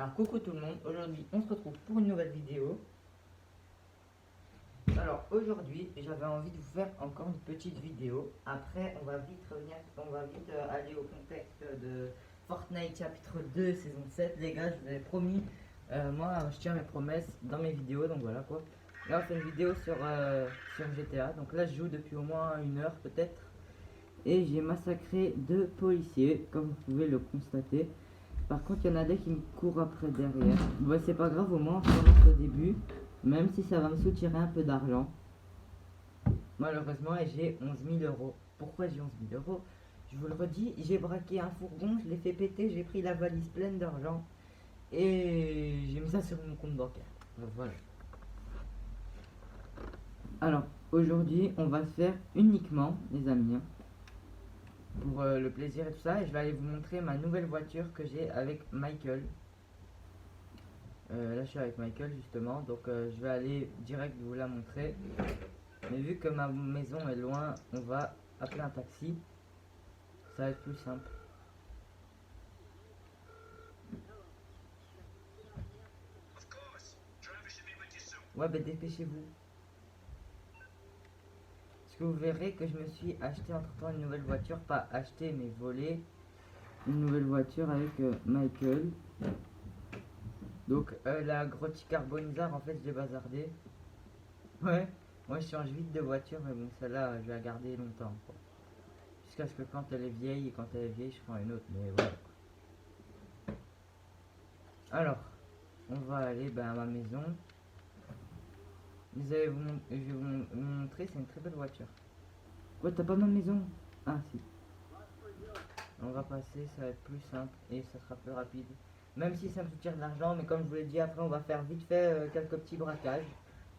Alors coucou tout le monde, aujourd'hui on se retrouve pour une nouvelle vidéo. Alors aujourd'hui j'avais envie de vous faire encore une petite vidéo. Après on va vite revenir, aller au contexte de Fortnite chapitre 2 saison 7. Les gars, je vous avais promis, moi je tiens mes promesses dans mes vidéos, donc voilà quoi. Là on fait une vidéo sur GTA, donc là je joue depuis au moins une heure peut-être. Et j'ai massacré 2 policiers comme vous pouvez le constater. Par contre, il y en a des qui me courent après derrière. Bon, c'est pas grave, au moins on commence au début. Même si ça va me soutirer un peu d'argent. Malheureusement, j'ai 11 000 euros. Pourquoi j'ai 11 000 euros? Je vous le redis, j'ai braqué un fourgon, je l'ai fait péter, j'ai pris la valise pleine d'argent. Et j'ai mis ça sur mon compte bancaire. Voilà. Alors, aujourd'hui, on va se faire uniquement, les amis, hein, pour le plaisir et tout ça, et je vais aller vous montrer ma nouvelle voiture que j'ai avec Michael. Là je suis avec Michael justement, donc je vais aller direct vous la montrer. Mais vu que ma maison est loin, on va appeler un taxi. Ça va être plus simple. Ouais, bah dépêchez-vous. Parce que vous verrez que je me suis acheté entre temps une nouvelle voiture, pas acheté mais volé. Une nouvelle voiture avec Michael. Donc la Grotti Carbonizar, en fait je l'ai bazardée. Ouais, moi je change vite de voiture, mais bon celle-là je vais la garder longtemps quoi. Jusqu'à ce que quand elle est vieille, et quand elle est vieille je prends une autre, mais voilà. Alors, on va aller à ma maison. Je vais vous montrer, c'est une très belle voiture. Quoi, t'as pas ma maison? Ah si. On va passer, ça va être plus simple et ça sera plus rapide. Même si ça me soutient de l'argent, mais comme je vous l'ai dit, après on va faire vite fait quelques petits braquages.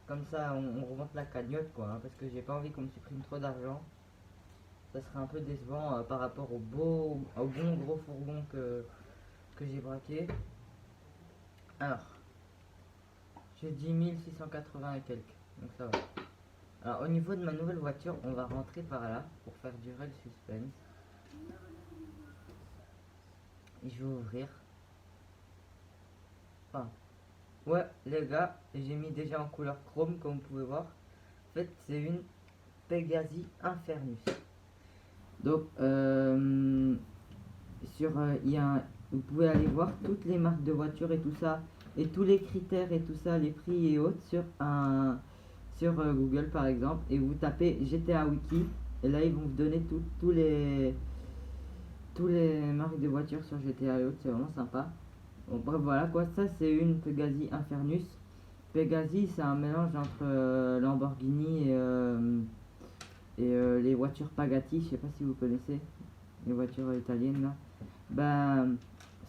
Comme ça on remonte la cagnotte quoi, hein, parce que j'ai pas envie qu'on me supprime trop d'argent. Ça serait un peu décevant par rapport au bon gros fourgon que j'ai braqué. Alors, j'ai 10 680 et quelques, donc ça va. Alors au niveau de ma nouvelle voiture, on va rentrer par là pour faire durer le suspense. Et je vais ouvrir. Enfin, ouais les gars, j'ai mis déjà en couleur chrome comme vous pouvez voir. En fait c'est une Pegasi Infernus. Donc vous pouvez aller voir toutes les marques de voitures et tout ça, et tous les critères et tout ça, les prix et autres sur Google par exemple, et vous tapez GTA Wiki, et là ils vont vous donner tous les marques de voitures sur GTA et autres, c'est vraiment sympa. Bon, bref, voilà quoi, ça c'est une Pegasi Infernus. Pegasi c'est un mélange entre Lamborghini et les voitures Pagani, je sais pas si vous connaissez, les voitures italiennes là. Ben,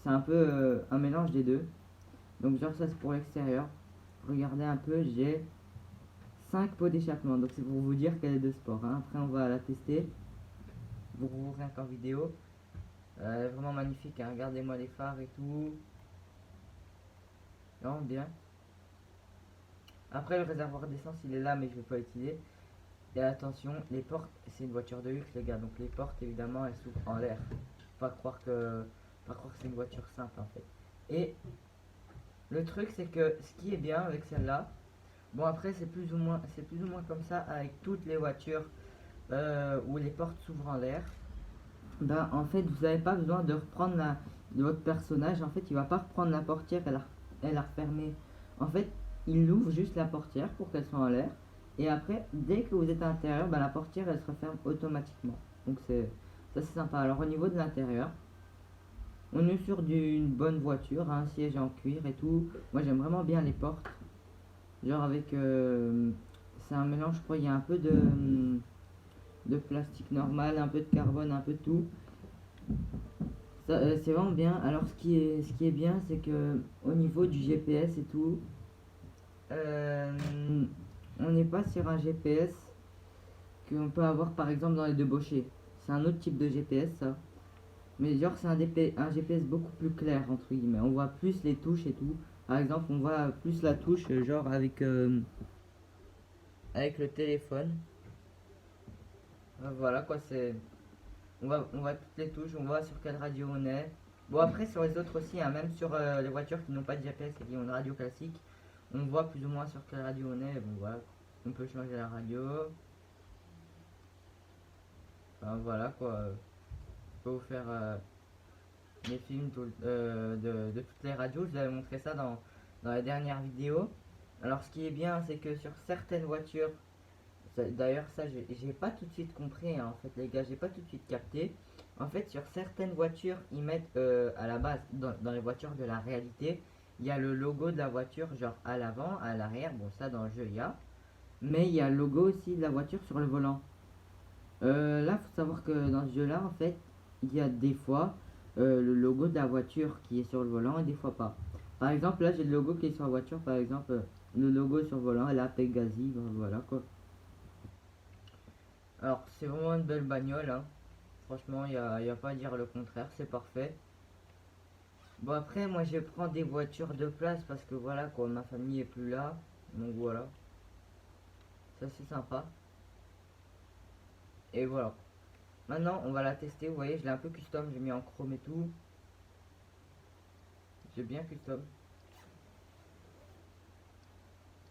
c'est un peu un mélange des deux. Donc genre ça c'est pour l'extérieur. Regardez un peu, j'ai 5 pots d'échappement. Donc c'est pour vous dire qu'elle est de sport, hein. Après on va la tester. Vous verrez encore vidéo. Elle est vraiment magnifique, hein. Regardez-moi les phares et tout. Non, bien. Après le réservoir d'essence il est là mais je vais pas l'utiliser. Et attention, les portes, c'est une voiture de luxe les gars. Donc les portes évidemment elles s'ouvrent en l'air. Pas croire que c'est une voiture simple en fait. Et le truc c'est que ce qui est bien avec celle-là, bon après c'est plus ou moins comme ça avec toutes les voitures où les portes s'ouvrent en l'air. Ben en fait vous n'avez pas besoin de reprendre de votre personnage. En fait il va pas reprendre la portière et la refermer. En fait il ouvre juste la portière pour qu'elle soit en l'air. Et après dès que vous êtes à l'intérieur, ben, la portière elle se referme automatiquement. Donc ça c'est sympa. Alors au niveau de l'intérieur, on est sur d'une bonne voiture, un siège en cuir et tout. Moi j'aime vraiment bien les portes. Genre avec... c'est un mélange, je crois, il y a un peu de plastique normal, un peu de carbone, un peu de tout. C'est vraiment bien. Alors ce qui est bien, c'est que au niveau du GPS et tout, on n'est pas sur un GPS qu'on peut avoir par exemple dans les débauchés. C'est un autre type de GPS ça. Mais genre c'est un GPS beaucoup plus clair entre guillemets. On voit plus les touches et tout. Par exemple on voit plus la touche genre avec le téléphone. Voilà quoi, c'est... on voit toutes les touches, on voit sur quelle radio on est. Bon, après, sur les autres aussi, hein, même sur les voitures qui n'ont pas de GPS et qui ont une radio classique, on voit plus ou moins sur quelle radio on est. Bon, voilà, on peut changer la radio. Enfin, voilà quoi. Je peux vous faire les films de toutes les radios. Je vous avais montré ça dans la dernière vidéo. Alors, ce qui est bien, c'est que sur certaines voitures, d'ailleurs, ça, j'ai pas tout de suite compris, hein, en fait, les gars, j'ai pas tout de suite capté. En fait, sur certaines voitures, ils mettent à la base, dans les voitures de la réalité, il y a le logo de la voiture, genre à l'avant, à l'arrière. Bon, ça, dans le jeu, il y a. Mais il y a le logo aussi de la voiture sur le volant. Là, faut savoir que dans ce jeu-là, en fait, il y a des fois le logo de la voiture qui est sur le volant et des fois pas. Par exemple, là, j'ai le logo qui est sur la voiture, par exemple, le logo sur le volant, la Pegasi, voilà quoi. Alors, c'est vraiment une belle bagnole, hein. Franchement, y a pas à dire le contraire, c'est parfait. Bon, après, moi, je prends des voitures de place parce que voilà, quoi, ma famille est plus là. Donc voilà, ça c'est sympa. Et voilà. Maintenant, on va la tester. Vous voyez, je l'ai un peu custom, j'ai mis en chrome et tout. J'ai bien custom.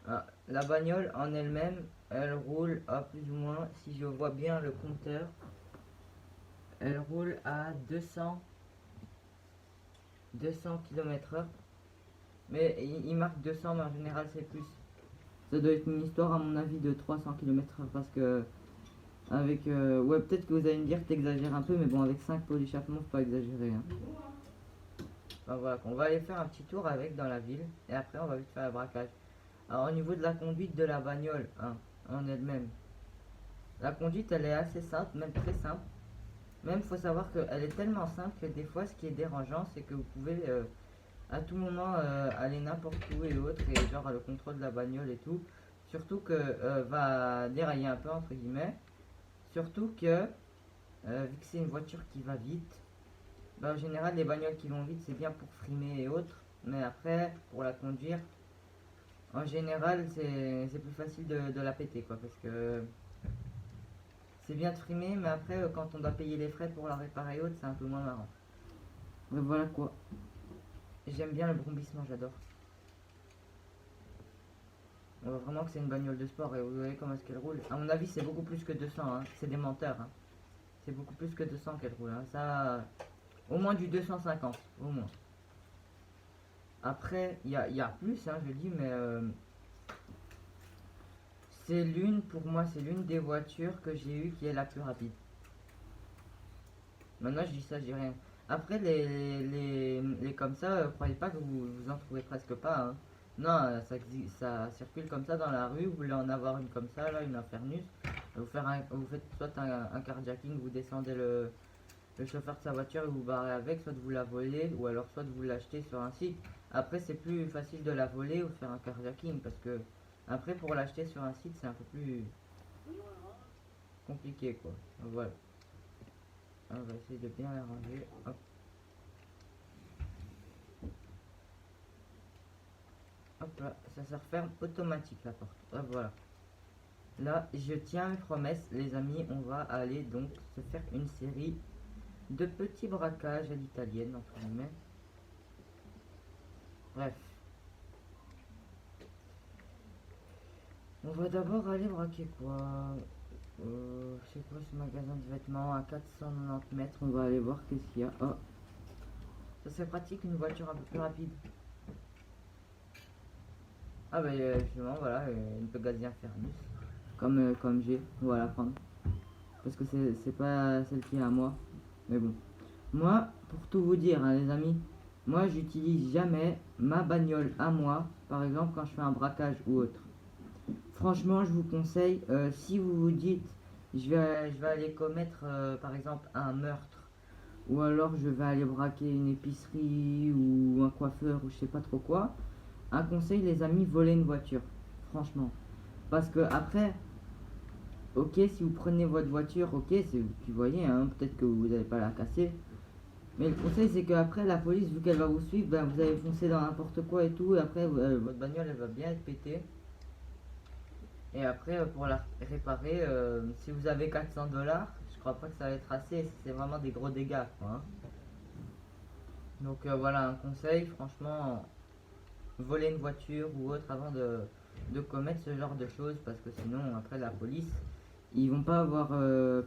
Ah, la bagnole en elle-même, elle roule à plus ou moins, si je vois bien le compteur, elle roule à 200 km/h. Mais il marque 200, mais en général c'est plus. Ça doit être une histoire à mon avis de 300 km/h parce que avec ouais, peut-être que vous allez me dire que t'exagères un peu, mais bon, avec 5 pots d'échappement, faut pas exagérer, hein. Enfin, voilà, on va aller faire un petit tour avec dans la ville et après on va vite faire le braquage. Alors au niveau de la conduite de la bagnole, hein, en elle-même, la conduite elle est assez simple, même très simple. Même faut savoir qu'elle est tellement simple que des fois ce qui est dérangeant c'est que vous pouvez à tout moment aller n'importe où et autre et genre le contrôle de la bagnole et tout. Surtout que va dérailler un peu entre guillemets. Surtout que vu que c'est une voiture qui va vite, bah, en général les bagnoles qui vont vite c'est bien pour frimer et autres. Mais après pour la conduire, en général c'est plus facile de la péter quoi. Parce que c'est bien de frimer mais après quand on doit payer les frais pour la réparer et autres c'est un peu moins marrant. Mais voilà quoi. J'aime bien le brumbissement, j'adore. On voit vraiment que c'est une bagnole de sport et vous voyez comment est-ce qu'elle roule. À mon avis, c'est beaucoup plus que 200, hein. C'est des menteurs, hein. C'est beaucoup plus que 200 qu'elle roule, hein. Ça, au moins du 250, au moins. Après, il y a plus, hein, je dis, mais c'est l'une, pour moi, c'est l'une des voitures que j'ai eu qui est la plus rapide. Maintenant, je dis ça, je dis rien. Après, les comme ça, croyez pas que vous en trouvez presque pas, hein. Non, ça circule comme ça dans la rue. Vous voulez en avoir une comme ça, là, une Infernus. Vous faites soit un carjacking, vous descendez le chauffeur de sa voiture et vous barrez avec, soit vous la volez, ou alors soit vous l'achetez sur un site. Après, c'est plus facile de la voler ou de faire un carjacking, parce que après, pour l'acheter sur un site, c'est un peu plus compliqué, quoi. Voilà. On va essayer de bien la ranger. Hop. Hop là, ça se referme automatique la porte. Hop, voilà. Là, je tiens mes promesses, les amis. On va aller donc se faire une série de petits braquages à l'italienne, entre guillemets. Bref. On va d'abord aller braquer quoi? C'est quoi ce magasin de vêtements à 490 mètres? On va aller voir qu'est-ce qu'il y a. Oh, ça serait pratique une voiture un peu plus rapide. Ah bah justement voilà, une Pegasi Infernus. Comme j'ai, on va la prendre. Parce que c'est pas celle qui est à moi. Mais bon. Moi, pour tout vous dire hein, les amis, moi j'utilise jamais ma bagnole à moi. Par exemple quand je fais un braquage ou autre. Franchement je vous conseille, si vous vous dites je vais aller commettre par exemple un meurtre. Ou alors je vais aller braquer une épicerie ou un coiffeur ou je sais pas trop quoi. Un conseil les amis, voler une voiture. Franchement. Parce que après, ok si vous prenez votre voiture, ok c'est vous qui voyez, hein, peut-être que vous n'allez pas la casser. Mais le conseil c'est qu'après la police vu qu'elle va vous suivre, ben, vous allez foncer dans n'importe quoi et tout. Et après votre bagnole elle va bien être pétée. Et après pour la réparer, si vous avez 400 $, je crois pas que ça va être assez. C'est vraiment des gros dégâts quoi, hein. Donc voilà un conseil, franchement, voler une voiture ou autre avant de commettre ce genre de choses parce que sinon après la police, ils vont pas avoir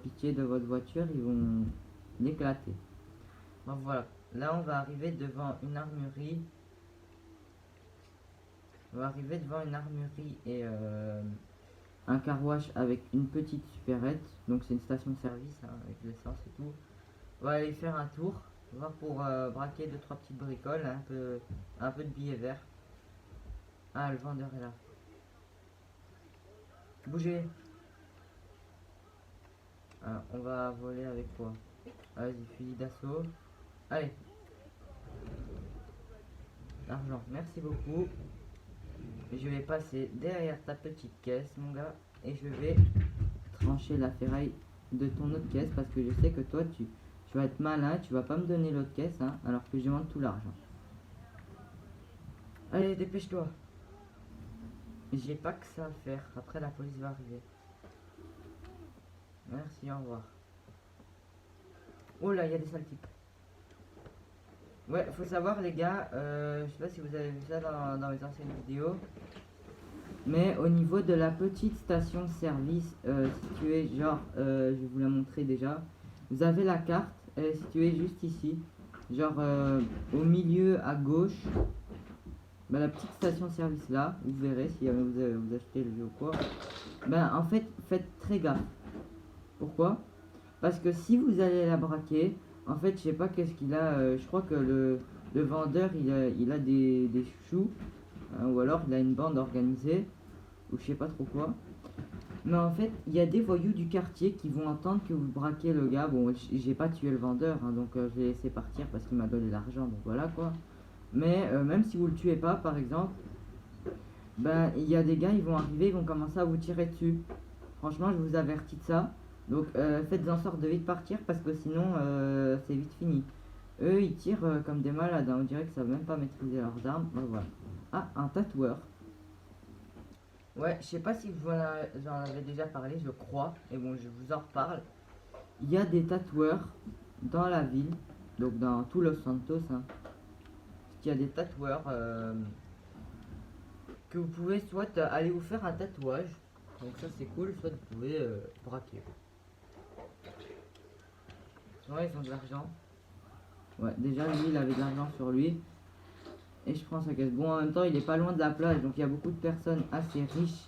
pitié de votre voiture, ils vont l'éclater. Donc voilà, là on va arriver devant une armurerie. On va arriver devant une armurerie et un car wash avec une petite supérette. Donc c'est une station-service hein, avec l'essence et tout. On va aller faire un tour, voir pour braquer deux trois petites bricoles, un peu de billets verts. Ah, le vendeur est là. Bougez. Ah, on va voler avec quoi? Vas-y, fusil d'assaut. Allez. L'argent, merci beaucoup. Je vais passer derrière ta petite caisse, mon gars, et je vais trancher la ferraille de ton autre caisse parce que je sais que toi, tu vas être malin, tu vas pas me donner l'autre caisse, hein, alors que je demande tout l'argent. Allez, dépêche-toi. J'ai pas que ça à faire, après la police va arriver. Merci, au revoir. Oh là, il y a des sales types. Ouais, faut savoir les gars, je sais pas si vous avez vu ça dans mes anciennes vidéos, mais au niveau de la petite station-service située, genre, je vais vous la montrer déjà, vous avez la carte, elle est située juste ici, genre au milieu à gauche, bah, la petite station-service là, vous verrez si vous achetez le jeu ou quoi, ben en fait, faites très gaffe. Pourquoi? Parce que si vous allez la braquer, en fait, je sais pas qu'est-ce qu'il a. Je crois que le vendeur, il a des chouchous. Hein, ou alors, il a une bande organisée. Ou je sais pas trop quoi. Mais en fait, il y a des voyous du quartier qui vont entendre que vous braquez le gars. Bon, j'ai pas tué le vendeur, hein, donc je l'ai laissé partir parce qu'il m'a donné l'argent. Donc voilà quoi. Mais même si vous le tuez pas, par exemple, ben il y a des gars, ils vont arriver, ils vont commencer à vous tirer dessus. Franchement, je vous avertis de ça. Donc faites en sorte de vite partir parce que sinon c'est vite fini. Eux ils tirent comme des malades, hein. On dirait qu'ils savent même pas maîtriser leurs armes. Ben, voilà. Ah, un tatoueur. Ouais, je sais pas si j'en avais déjà parlé, je crois. Et bon, je vous en reparle. Il y a des tatoueurs dans la ville, donc dans tout Los Santos. Hein. Il y a des tatoueurs que vous pouvez soit aller vous faire un tatouage. Donc ça c'est cool, soit vous pouvez braquer. Ouais, ils ont de l'argent. Ouais, déjà lui il avait de l'argent sur lui. Et je prends sa caisse. Bon, en même temps, il est pas loin de la plage, donc il y a beaucoup de personnes assez riches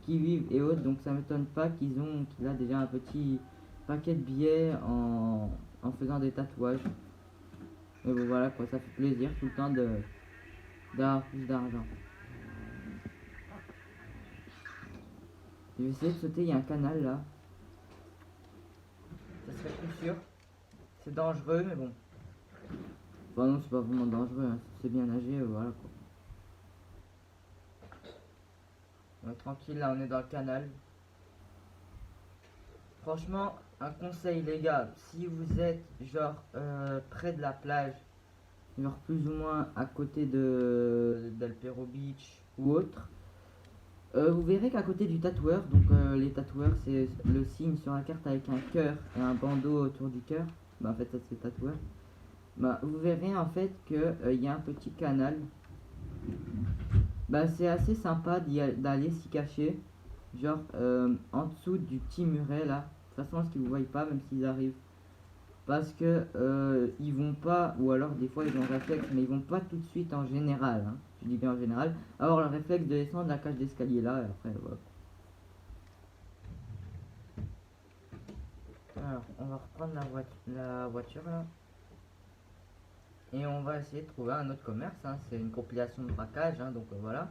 qui vivent et autres, donc ça m'étonne pas qu'il a déjà un petit paquet de billets en faisant des tatouages. Mais bon, voilà quoi, ça fait plaisir tout le temps d'avoir plus d'argent. Je vais essayer de sauter, il y a un canal là. Ça serait plus sûr. C'est dangereux, mais bon. Enfin non, c'est pas vraiment dangereux, hein. C'est bien nager, voilà quoi. On est tranquille, là on est dans le canal. Franchement, un conseil les gars, si vous êtes genre près de la plage, genre plus ou moins à côté d'Alpero Beach ou autre, vous verrez qu'à côté du tatoueur, donc les tatoueurs c'est le signe sur la carte avec un cœur et un bandeau autour du cœur, bah en fait ça c'est tatoueur. Bah vous verrez en fait que il y a un petit canal. Bah c'est assez sympa d'aller s'y cacher, genre en dessous du petit muret là. De toute façon, ce qu'ils vous voient pas, même s'ils arrivent, parce que ils vont pas, ou alors des fois ils ont le réflexe, mais ils vont pas tout de suite en général. Hein, je dis bien en général. Alors le réflexe de descendre la cage d'escalier là, et après voilà. Alors on va reprendre la voiture là. Et on va essayer de trouver un autre commerce, hein. C'est une compilation de braquage, hein, donc voilà.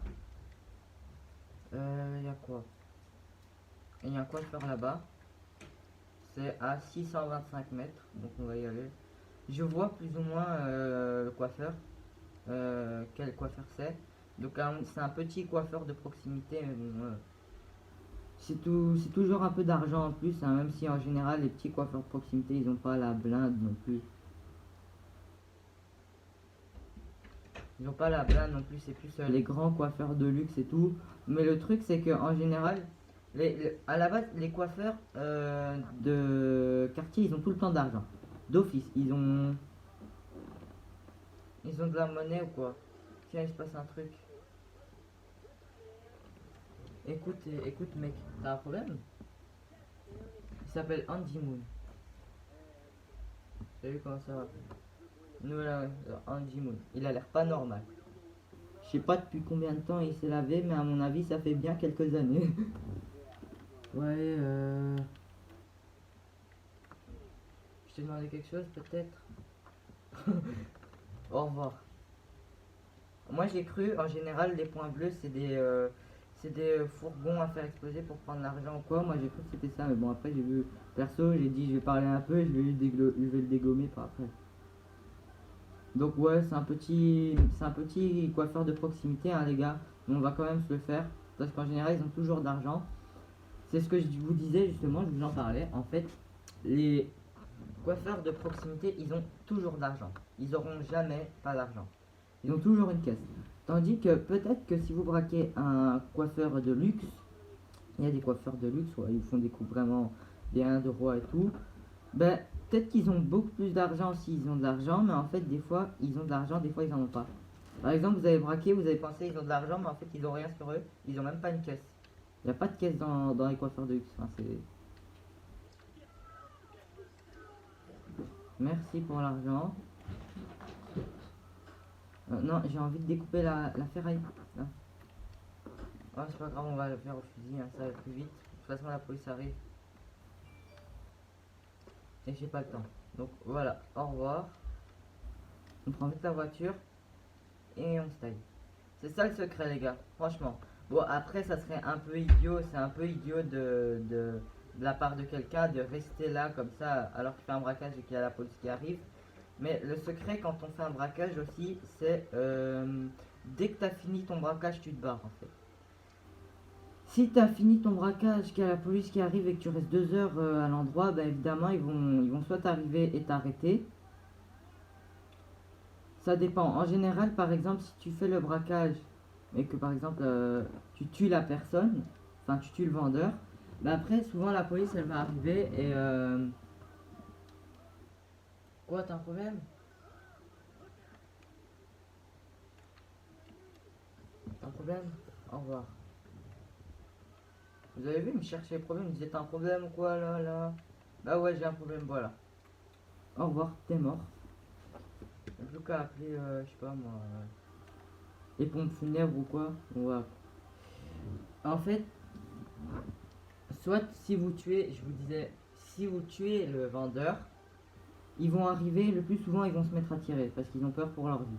Il y a quoi? Il y a un coiffeur là-bas. C'est à 625 mètres, donc on va y aller. Je vois plus ou moins le coiffeur, quel coiffeur c'est. Donc c'est un petit coiffeur de proximité, mais bon, c'est toujours un peu d'argent en plus, hein, même si en général les petits coiffeurs de proximité ils ont pas la blinde non plus. Ils ont pas la blinde non plus, c'est plus les grands coiffeurs de luxe et tout. Mais le truc c'est que en général, à la base les coiffeurs de quartier ils ont tout le temps d'argent. D'office, ils ont... Ils ont de la monnaie ou quoi? Tiens, il se passe un truc. Écoute, écoute mec, t'as un problème? Il s'appelle Andy Moon. T'as vu comment ça va? Nous là, Andy Moon. Il a l'air pas normal. Je sais pas depuis combien de temps il s'est lavé, mais à mon avis, ça fait bien quelques années. Ouais, je t'ai demandé quelque chose peut-être? Au revoir. Moi j'ai cru, en général, les points bleus c'est des fourgons à faire exploser pour prendre l'argent ou quoi. Moi j'ai cru que c'était ça, mais bon, après j'ai vu, perso, j'ai dit je vais parler un peu et je vais le dégommer par après. Donc ouais, c'est un petit coiffeur de proximité, hein, les gars. Mais on va quand même se le faire parce qu'en général ils ont toujours d'argent. C'est ce que je vous disais justement, je vous en parlais. En fait, les coiffeurs de proximité, ils ont toujours d'argent. Ils auront jamais pas d'argent. Ils ont toujours une caisse. Tandis que peut-être que si vous braquez un coiffeur de luxe, il y a des coiffeurs de luxe, ouais, ils font des coupes vraiment bien de roi et tout. Ben, peut-être qu'ils ont beaucoup plus d'argent s'ils ont de l'argent, mais en fait, des fois, ils ont de l'argent, des fois, ils en ont pas. Par exemple, vous avez braqué, vous avez pensé ils ont de l'argent, mais en fait, ils ont rien sur eux. Ils ont même pas une caisse. Il n'y a pas de caisse dans les coiffeurs de luxe. Enfin, c'est... Merci pour l'argent. Non, j'ai envie de découper la ferraille. Là. Oh, c'est pas grave, on va le faire au fusil, hein, ça va plus vite. De toute façon, la police arrive. Et j'ai pas le temps. Donc voilà, au revoir. On prend vite la voiture et on se taille. C'est ça le secret, les gars, franchement. Bon, après, ça serait un peu idiot, c'est un peu idiot de la part de quelqu'un de rester là comme ça alors qu'il fait un braquage et qu'il y a la police qui arrive. Mais le secret quand on fait un braquage aussi, c'est dès que tu as fini ton braquage, tu te barres en fait. Si tu as fini ton braquage, qu'il y a la police qui arrive et que tu restes 2 heures à l'endroit, bah évidemment ils vont soit t'arriver et t'arrêter. Ça dépend. En général, par exemple, si tu fais le braquage et que par exemple tu tues la personne, enfin tu tues le vendeur, bah après souvent la police elle va arriver et Quoi, t'as un problème? T'as un problème? Au revoir. Vous avez vu, il me cherchait les problèmes, il me disait t'as un problème ou quoi là là? Bah ouais, j'ai un problème, voilà. Au revoir, t'es mort. J'ai plus qu'à appeler, je sais pas moi, les pompes funèbres ou quoi. Voilà. En fait, soit si vous tuez, je vous disais, si vous tuez le vendeur, ils vont arriver, le plus souvent ils vont se mettre à tirer parce qu'ils ont peur pour leur vie.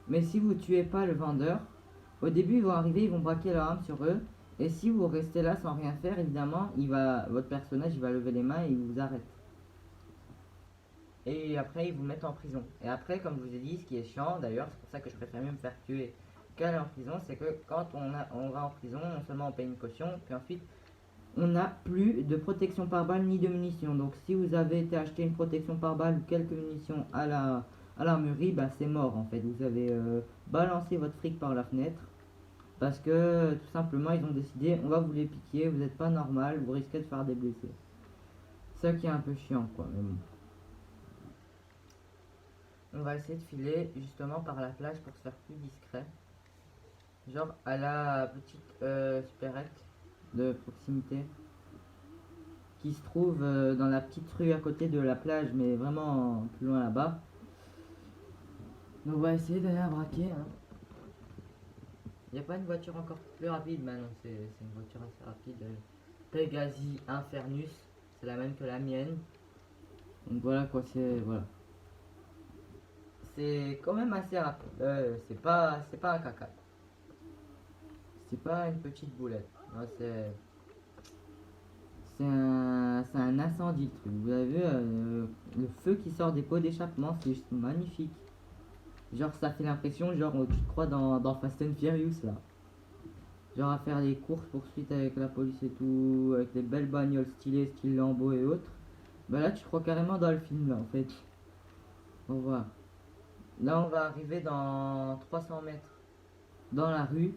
Mais si vous tuez pas le vendeur, au début ils vont arriver, ils vont braquer leur arme sur eux. Et si vous restez là sans rien faire, évidemment, votre personnage il va lever les mains et il vous arrête. Et après ils vous mettent en prison. Et après, comme je vous ai dit, ce qui est chiant d'ailleurs, c'est pour ça que je préfère mieux me faire tuer qu'aller en prison, c'est que quand on va en prison, non seulement on paye une caution, puis ensuite on n'a plus de protection par balle ni de munitions. Donc si vous avez été acheter une protection par balle ou quelques munitions à l'armurerie, bah c'est mort en fait. Vous avez balancé votre fric par la fenêtre. Parce que tout simplement ils ont décidé on va vous les piquer, vous n'êtes pas normal, vous risquez de faire des blessés. Ça qui est un peu chiant quoi, mais bon. On va essayer de filer justement par la plage pour se faire plus discret. Genre à la petite supérette de proximité qui se trouve dans la petite rue à côté de la plage, mais vraiment plus loin là-bas. Donc on va essayer d'aller à braquer. Hein. Il n'y a pas une voiture encore plus rapide maintenant, c'est une voiture assez rapide. Pegasi Infernus, c'est la même que la mienne. Donc voilà quoi, voilà. C'est quand même assez rapide. C'est pas un caca. C'est pas une petite boulette. C'est un incendie le truc. Vous avez vu le feu qui sort des pots d'échappement, c'est juste magnifique. Genre ça fait l'impression, genre tu te crois dans Fast and Furious là. Genre à faire des courses poursuites avec la police et tout, avec des belles bagnoles stylées, style Lambo et autres. Bah là tu crois carrément dans le film là en fait. On voit. Là on va arriver dans 300 mètres dans la rue.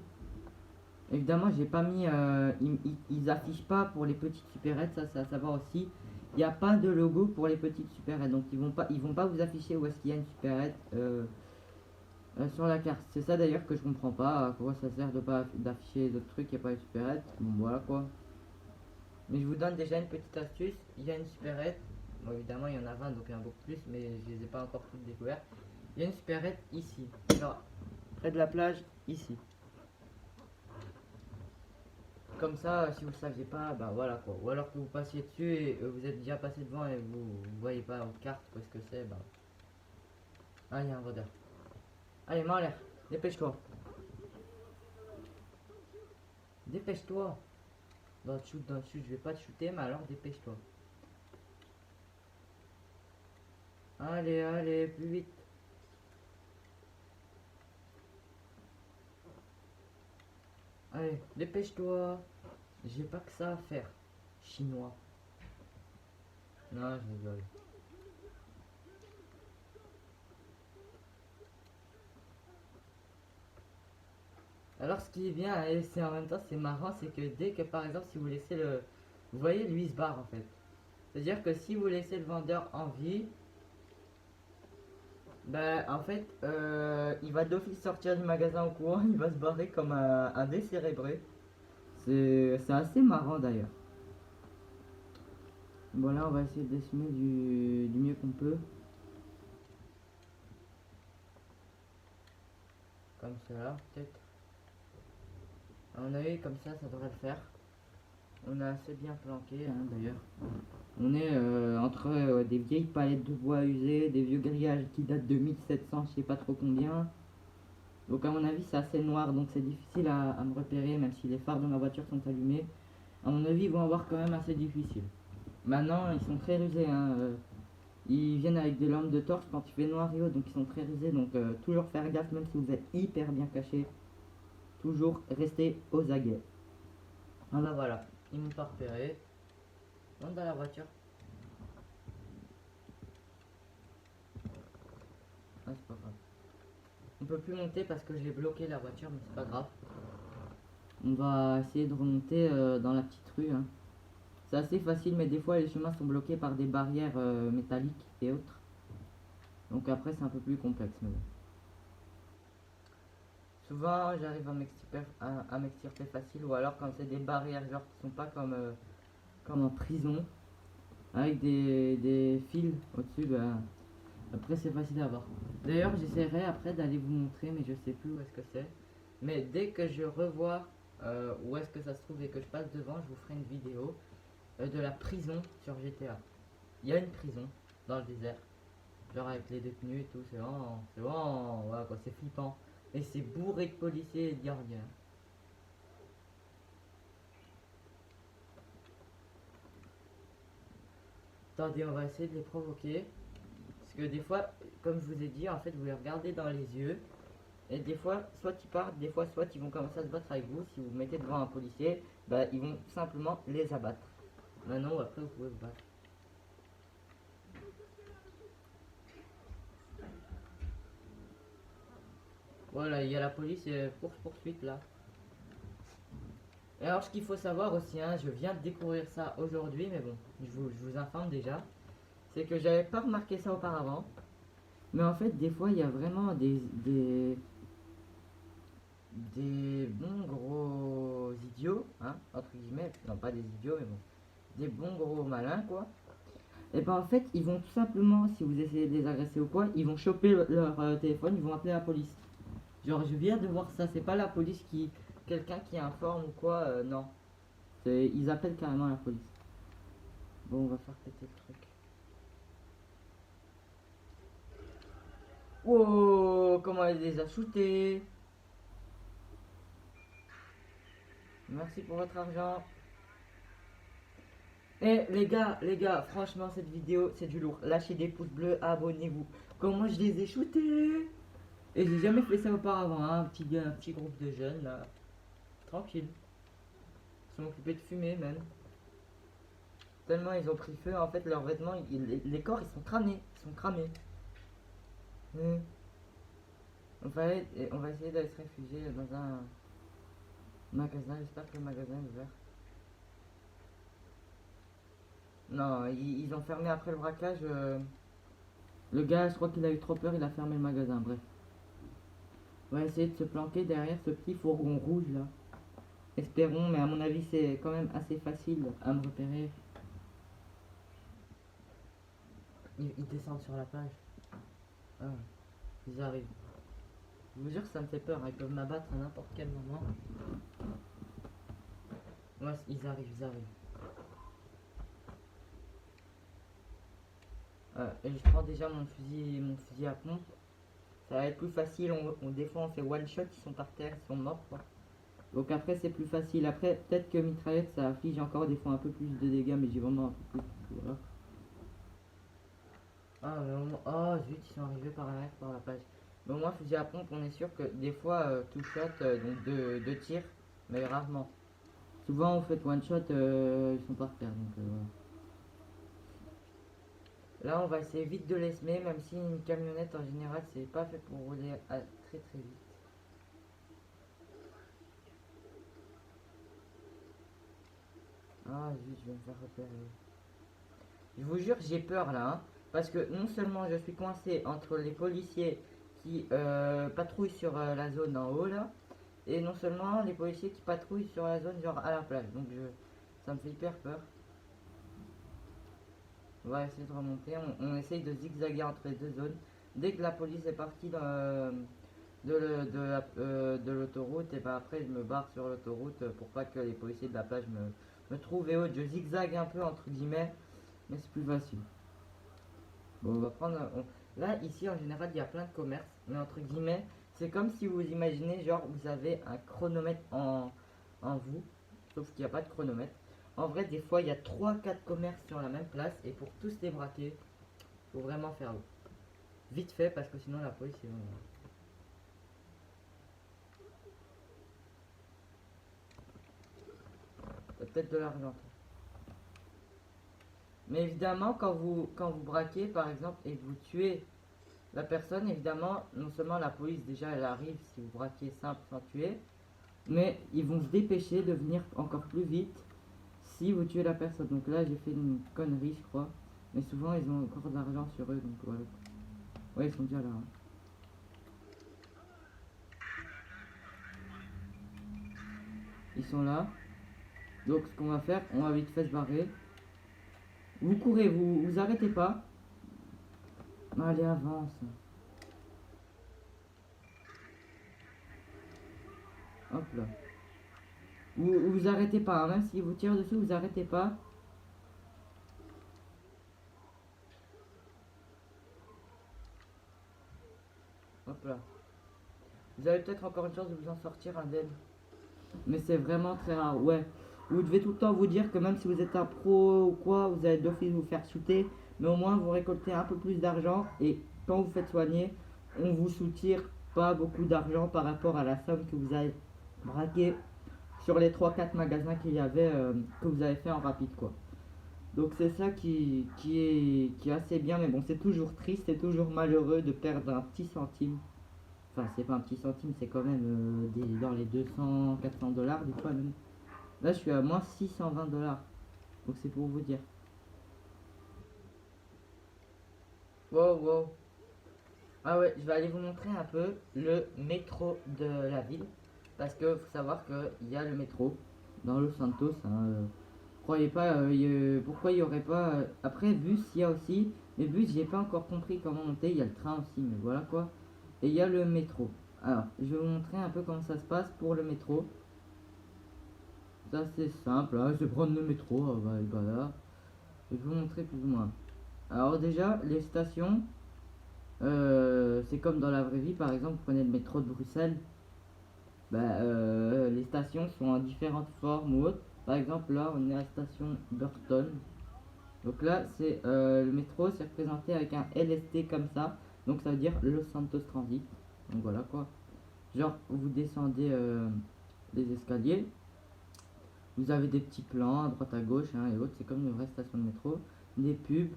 Évidemment j'ai pas mis, ils affichent pas pour les petites supérettes, ça va aussi. Il n'y a pas de logo pour les petites supérettes, donc ils vont pas vous afficher où est-ce qu'il y a une supérette. Sur la carte. C'est ça d'ailleurs que je comprends pas. À quoi ça sert de pas d'afficher d'autres trucs, il n'y a pas une supérette. Bon voilà quoi. Mais je vous donne déjà une petite astuce. Il y a une supérette. Bon évidemment il y en a 20 donc il y en a beaucoup plus, mais je les ai pas encore toutes découvertes. Il y a une supérette ici. Genre près de la plage ici. Comme ça, si vous ne saviez pas, bah voilà quoi. Ou alors que vous passiez dessus et vous êtes déjà passé devant et vous voyez pas votre carte, quoi ce que c'est, bah. Ah, il y a un vendeur. Allez, mets en l'air. Dépêche-toi. Dépêche-toi. Dans le shoot, je vais pas te shooter, mais alors dépêche-toi. Allez, allez, plus vite. Allez, dépêche-toi. J'ai pas que ça à faire. Chinois. Non, je rigole. Alors ce qui est bien, et c'est en même temps c'est marrant, c'est que dès que par exemple si vous laissez le... Vous voyez, lui il se barre en fait. C'est-à-dire que si vous laissez le vendeur en vie, bah en fait il va d'office sortir du magasin au courant, il va se barrer comme un décérébré. C'est assez marrant d'ailleurs. Bon là on va essayer de décimer du mieux qu'on peut. Comme cela peut-être. À mon avis comme ça devrait le faire. On a assez bien planqué hein, d'ailleurs. On est entre des vieilles palettes de bois usées, des vieux grillages qui datent de 1700, je sais pas trop combien. Donc à mon avis c'est assez noir, donc c'est difficile à me repérer, même si les phares de ma voiture sont allumés. À mon avis ils vont avoir quand même assez difficile. Maintenant ils sont très rusés, hein, ils viennent avec des lampes de torche quand il fait noir et haut, donc ils sont très rusés, donc toujours faire gaffe même si vous êtes hyper bien caché. Toujours rester aux aguets. Ah bah voilà, ils m'ont pas repéré. Monte dans la voiture. Ah c'est pas grave. On peut plus monter parce que j'ai bloqué la voiture, mais c'est pas grave. On va essayer de remonter dans la petite rue. Hein. C'est assez facile, mais des fois les chemins sont bloqués par des barrières métalliques et autres. Donc après c'est un peu plus complexe. Mais bon. Souvent j'arrive à m'extirper facile, ou alors quand c'est des barrières genre qui sont pas comme en prison, avec des fils au-dessus, bah, après c'est facile à voir. D'ailleurs j'essaierai après d'aller vous montrer, mais je sais plus où est-ce que c'est. Mais dès que je revois où est-ce que ça se trouve et que je passe devant, je vous ferai une vidéo de la prison sur GTA. Il y a une prison dans le désert, genre avec les détenus et tout, c'est vraiment, voilà quoi, c'est flippant. Et c'est bourré de policiers et de gardiens. Attendez, on va essayer de les provoquer. Parce que des fois, comme je vous ai dit, en fait, vous les regardez dans les yeux. Et des fois, soit ils partent, des fois, soit ils vont commencer à se battre avec vous. Si vous vous mettez devant un policier, bah, ils vont tout simplement les abattre. Maintenant ou après, vous pouvez vous battre. Voilà, il y a la police et course-poursuite là. Et alors, ce qu'il faut savoir aussi, hein, je viens de découvrir ça aujourd'hui, mais bon, je vous informe déjà. C'est que j'avais pas remarqué ça auparavant. Mais en fait, des fois, il y a vraiment des bons gros idiots, hein, entre guillemets, non pas des idiots, mais bon, des bons gros malins, quoi. Et ben en fait, ils vont tout simplement, si vous essayez de les agresser ou quoi, ils vont choper leur téléphone, ils vont appeler la police. Genre, je viens de voir ça, c'est pas la police qui, quelqu'un qui informe ou quoi, non. Ils appellent carrément la police. Bon, on va faire péter le truc. Wow, comment elle les a shootés. Merci pour votre argent. Et les gars, franchement, cette vidéo, c'est du lourd. Lâchez des pouces bleus, abonnez-vous. Comment je les ai shootés. Et j'ai jamais fait ça auparavant, hein. Un petit groupe de jeunes, là. Tranquille. Ils sont occupés de fumer, même. Tellement ils ont pris feu, en fait, leurs vêtements, les corps, ils sont cramés. Ils sont cramés. On va essayer d'aller se réfugier dans un magasin. J'espère que le magasin est ouvert. Non, ils ont fermé après le braquage. Le gars, je crois qu'il a eu trop peur, il a fermé le magasin, bref. On va essayer de se planquer derrière ce petit fourgon rouge là. Espérons, mais à mon avis c'est quand même assez facile à me repérer. Ils descendent sur la plage. Ah, ils arrivent. Je vous jure que ça me fait peur, ils peuvent m'abattre à n'importe quel moment. Ouais, ils arrivent, ils arrivent. Et je prends déjà mon fusil à pompe. Ça va être plus facile, des fois on fait one shot, ils sont par terre, ils sont morts quoi. Donc après c'est plus facile. Après peut-être que mitraillette ça afflige encore des fois un peu plus de dégâts, mais j'ai vraiment un peu plus. Voilà. Oh zut, ils sont arrivés par l'arrière par la plage. Mais au moins fusil à pompe, on est sûr que des fois two shot, donc deux tirs, mais rarement. Souvent on fait one shot, ils sont par terre, donc voilà. Là, on va essayer vite de les semer, même si une camionnette en général, c'est pas fait pour rouler très très vite. Ah, zut, je vais me faire repérer. Je vous jure, j'ai peur là, hein, parce que non seulement je suis coincé entre les policiers qui patrouillent sur la zone en haut là, et non seulement les policiers qui patrouillent sur la zone genre à la plage. Donc ça me fait hyper peur. On va essayer de remonter. On essaye de zigzaguer entre les deux zones. Dès que la police est partie de l'autoroute, et ben après je me barre sur l'autoroute pour pas que les policiers de la plage me trouvent et autres. Je zigzague un peu entre guillemets, mais c'est plus facile. Bon, on va prendre. Là, ici en général, il y a plein de commerces, mais entre guillemets, c'est comme si vous imaginez, genre, vous avez un chronomètre en vous, sauf qu'il n'y a pas de chronomètre. En vrai, des fois, il y a trois quatre commerces sur la même place, et pour tous les braquer, faut vraiment faire vite fait, parce que sinon la police est vraiment. Peut-être de l'argent. Mais évidemment, quand vous braquez, par exemple, et que vous tuez la personne, évidemment, non seulement la police, déjà, elle arrive si vous braquez simple sans tuer, mais ils vont se dépêcher de venir encore plus vite si vous tuez la personne. Donc là, j'ai fait une connerie, je crois. Mais souvent, ils ont encore de l'argent sur eux, donc voilà. Ouais, ils sont déjà là. Hein. Ils sont là. Donc ce qu'on va faire, on va vite fait se barrer. Vous courez, vous arrêtez pas. Allez, avance. Hop là. Vous arrêtez pas, hein. Même si vous tirez dessus, vous arrêtez pas. Hop là. Vous avez peut-être encore une chance de vous en sortir indemne. Mais c'est vraiment très rare, ouais. Vous devez tout le temps vous dire que même si vous êtes un pro ou quoi, vous allez d'office vous faire shooter. Mais au moins vous récoltez un peu plus d'argent. Et quand vous faites soigner, on vous soutire pas beaucoup d'argent par rapport à la somme que vous avez braqué sur les trois quatre magasins qu'il y avait que vous avez fait en rapide quoi. Donc c'est ça qui est assez bien, mais bon c'est toujours triste, c'est toujours malheureux de perdre un petit centime. Enfin c'est pas un petit centime, c'est quand même dans les 200-400 $ des fois même. Là je suis à moins 620 $. Donc c'est pour vous dire. Wow wow. Ah ouais, je vais aller vous montrer un peu le métro de la ville. Parce que faut savoir qu'il y a le métro dans Los Santos. Hein, croyez pas, pourquoi il n'y aurait pas. Après, bus, il y a aussi. Mais bus, j'ai pas encore compris comment monter. Il y a le train aussi, mais voilà quoi. Et il y a le métro. Alors, je vais vous montrer un peu comment ça se passe pour le métro. Ça, c'est simple. Hein, je vais prendre le métro. Voilà. Je vais vous montrer plus ou moins. Alors, déjà, les stations. C'est comme dans la vraie vie, par exemple, vous prenez le métro de Bruxelles. Les stations sont en différentes formes ou autres. Par exemple, là, on est à la station Burton. Donc là, c'est le métro, c'est représenté avec un LST comme ça. Donc ça veut dire Los Santos Transit. Donc voilà quoi. Genre, vous descendez les escaliers. Vous avez des petits plans à droite à gauche hein, et autres. C'est comme une vraie station de métro. Des pubs.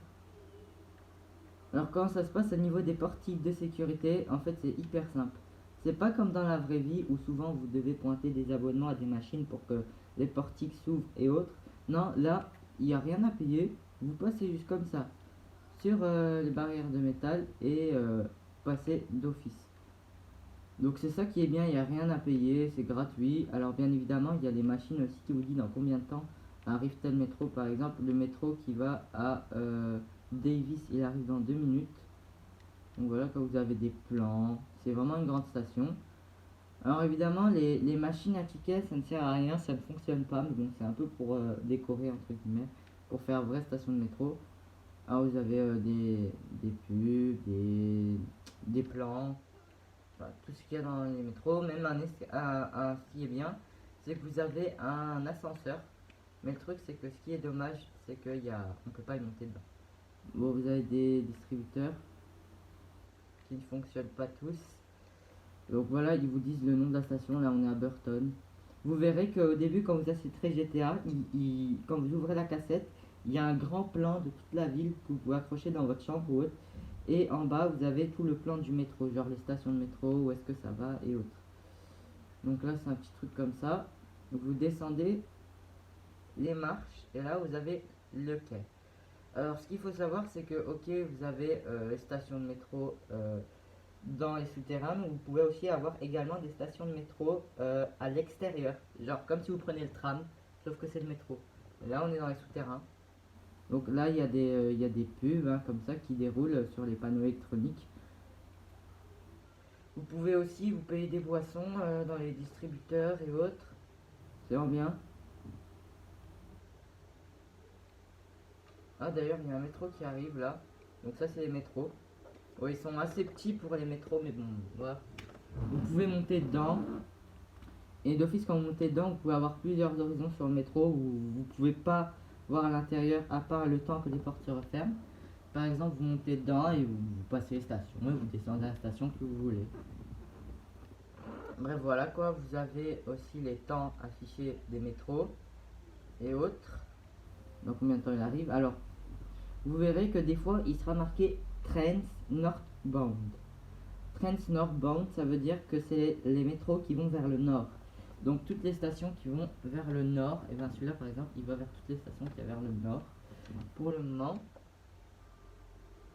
Alors comment ça se passe au niveau des portiques de sécurité? En fait, c'est hyper simple. C'est pas comme dans la vraie vie où souvent vous devez pointer des abonnements à des machines pour que les portiques s'ouvrent et autres. Non, là, il n'y a rien à payer. Vous passez juste comme ça sur les barrières de métal et passez d'office. Donc c'est ça qui est bien, il n'y a rien à payer, c'est gratuit. Alors bien évidemment, il y a des machines aussi qui vous disent dans combien de temps arrive tel métro. Par exemple, le métro qui va à Davis, il arrive dans 2 minutes. Donc voilà, quand vous avez des plans, c'est vraiment une grande station. Alors évidemment, les machines à tickets, ça ne sert à rien, ça ne fonctionne pas. Mais bon, c'est un peu pour décorer, entre guillemets, pour faire vraie station de métro. Alors vous avez des pubs, des plans. Voilà, tout ce qu'il y a dans les métros, même ce qui est bien, c'est que vous avez un ascenseur. Mais le truc, c'est que ce qui est dommage, c'est on peut pas y monter dedans. Bon, vous avez des distributeurs qui ne fonctionnent pas tous. Donc voilà, ils vous disent le nom de la station. Là, on est à Burton. Vous verrez qu'au début, quand vous achèterez GTA, quand vous ouvrez la cassette, il y a un grand plan de toute la ville que vous pouvez accrocher dans votre chambre ou autre. Et en bas, vous avez tout le plan du métro, genre les stations de métro, où est-ce que ça va et autres. Donc là, c'est un petit truc comme ça. Donc vous descendez les marches et là, vous avez le quai. Alors, ce qu'il faut savoir, c'est que, ok, vous avez les stations de métro dans les souterrains, mais vous pouvez aussi avoir également des stations de métro à l'extérieur. Genre, comme si vous prenez le tram, sauf que c'est le métro. Et là, on est dans les souterrains. Donc là, il y a des pubs hein, comme ça qui déroulent sur les panneaux électroniques. Vous pouvez aussi vous payer des boissons dans les distributeurs et autres. C'est vraiment bien. Ah d'ailleurs, il y a un métro qui arrive là. Donc ça, c'est les métros. Ouais, ils sont assez petits pour les métros, mais bon, voilà. Vous pouvez monter dedans. Et d'office, quand vous montez dedans, vous pouvez avoir plusieurs horizons sur le métro où vous pouvez pas voir à l'intérieur à part le temps que les portes se referment. Par exemple, vous montez dedans et vous passez les stations et vous descendez à la station que vous voulez. Bref, voilà quoi, vous avez aussi les temps affichés des métros et autres. Donc combien de temps il arrive. Alors, vous verrez que des fois, il sera marqué Trans Northbound. Trans Northbound, ça veut dire que c'est les métros qui vont vers le nord. Donc toutes les stations qui vont vers le nord, et bien celui-là par exemple, il va vers toutes les stations qui vont vers le nord pour le moment.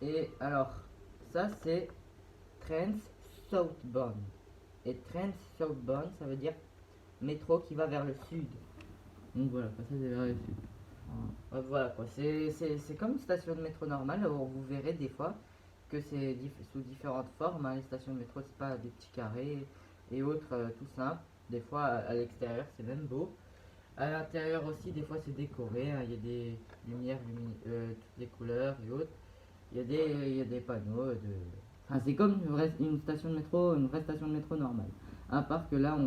Et alors, ça c'est Trans Southbound. Et Trans Southbound, ça veut dire métro qui va vers le sud. Donc voilà, ça c'est vers le sud. Voilà quoi, c'est comme une station de métro normale, alors vous verrez des fois que c'est sous différentes formes, hein. Les stations de métro c'est pas des petits carrés et autres tout simple, des fois à l'extérieur c'est même beau, à l'intérieur aussi des fois c'est décoré, hein. Il y a des lumières, toutes les couleurs et autres, il y a des panneaux de... Enfin c'est comme une station de métro, une vraie station de métro normale, à part que là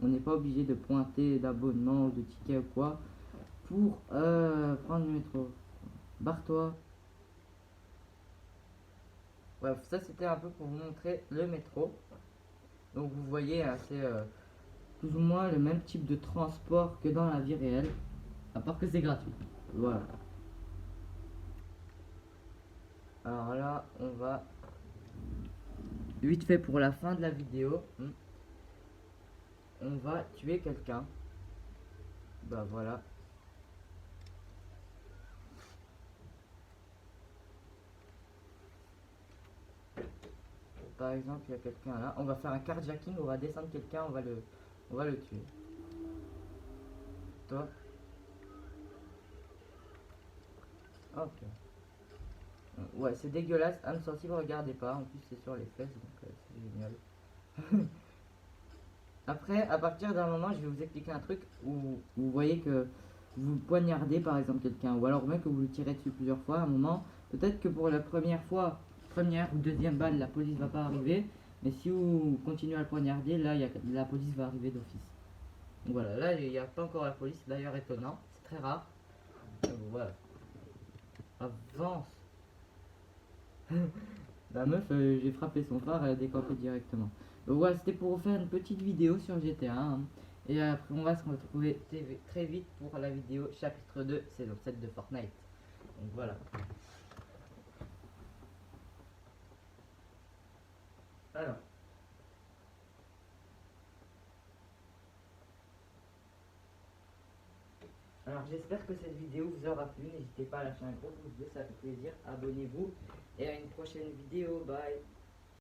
on n'est pas obligé de pointer d'abonnement ou de ticket ou quoi pour prendre le métro. Barre-toi. Bref, ça c'était un peu pour vous montrer le métro. Donc vous voyez, hein, c'est plus ou moins le même type de transport que dans la vie réelle, à part que c'est gratuit. Voilà. Alors là, on va vite fait pour la fin de la vidéo. On va tuer quelqu'un. Bah voilà. Par exemple, il y a quelqu'un là. On va faire un carjacking, on va descendre quelqu'un, on va le tuer. Toi. Ok. Ouais, c'est dégueulasse, âme sensible, regardez pas. En plus, c'est sur les fesses, donc c'est génial. Après, à partir d'un moment, je vais vous expliquer un truc où vous voyez que vous poignardez par exemple quelqu'un, ou alors même que vous le tirez dessus plusieurs fois. À un moment, peut-être que pour la première fois, première ou deuxième balle, la police va pas arriver. Mais si vous continuez à le poignarder, là, la police va arriver d'office. Donc voilà, là, il n'y a pas encore la police, d'ailleurs étonnant, c'est très rare. Voilà. Avance. La meuf, j'ai frappé son phare, elle a décampé directement. Donc voilà, c'était pour vous faire une petite vidéo sur GTA. Hein. Et après, on va se retrouver très vite pour la vidéo chapitre 2, saison 7 de Fortnite. Donc voilà. Alors. Alors j'espère que cette vidéo vous aura plu. N'hésitez pas à lâcher un gros pouce bleu, ça fait plaisir. Abonnez-vous. Et à une prochaine vidéo. Bye.